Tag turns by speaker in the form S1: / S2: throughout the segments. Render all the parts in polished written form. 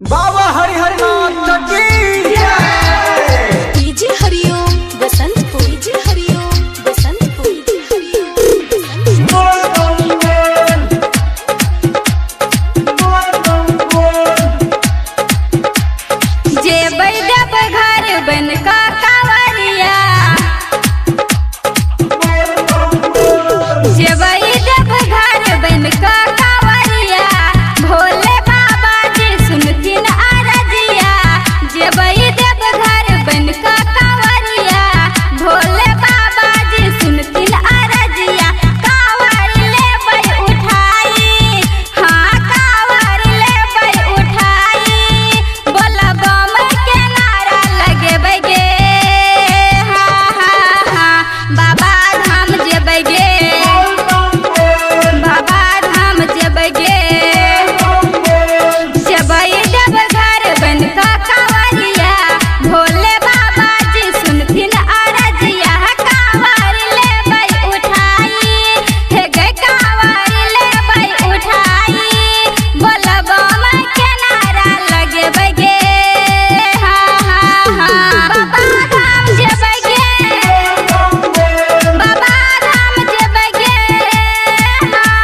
S1: बाबा हरिहरनाथ की जय।
S2: डीजे हरिओम बसंतपुर, डीजे हरिओम बसंतपुर, डीजे हरिओम
S1: बोल बम बोल।
S2: जे बैदब घर बन का कावरिया, जे बैदब घर बन का कावरिया, भोले बाबा जी सुनथिन अरजिया। जे बैदब घर बन का कावरिया, भोले बाबा जी सुनथिन अरजिया। कावर लेबै उठाई, हाँ कावर लेबै उठाई, बोला बम के नारा लगेबै गे, हाँ हाँ हाँ बाबा धाम जेबै गे, बाबा धाम जेबै गे। जेबै देव घर बन का कावरिया, भोले बाबा जी सुनथिन अरजिया। कावर लेबै उठाई, हे गे कावर लेबै उठाई, बोला बम के नारा लगेबै गे, हाँ हाँ हाँ बाबा धाम जेबै गे, बाबा धाम जेबै गे, हाँ।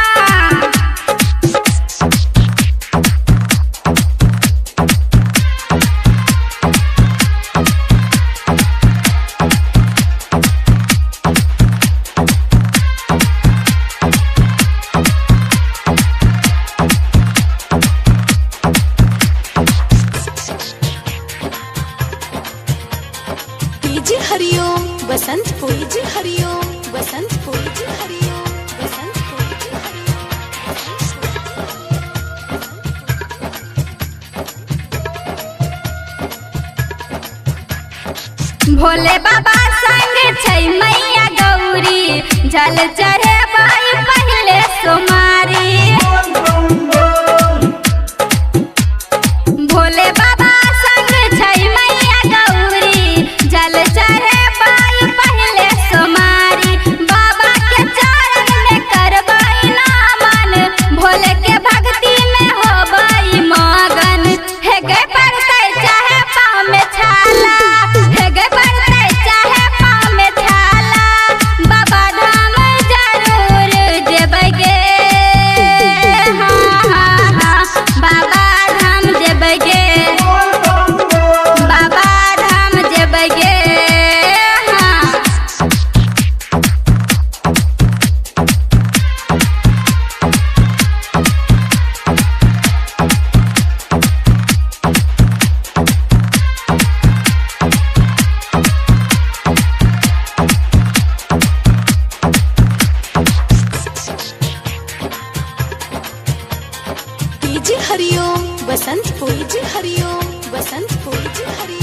S2: डीजे हरिओम बसंतपुर, डीजे हरिओम बसंतपुर, डीजे हरिओम बसंतपुर, डीजे हरिओम। भोले बाबा संग छै मैया गौरी, जल चढ़े पहले सोमारी। भोले बाबा संग छै मैया गौरी, जल चढ़े पहले सोमारी। बाबा के चरण में करबै नमन, भोले के भक्ति में होबै मगन। हे गे पड़तै चाहे पाँव में छाला, हे गे पड़तै चाहे पाँव में छाला, बाबा धाम जरूर जेबै गे, हाँ हाँ हाँ बाबा धाम जेबै गे, बाबा धाम जेबै गे, हाँ। डीजे हरिओम बसंतपुर, डीजे हरिओम बसंतपुर, डीजे हरिओम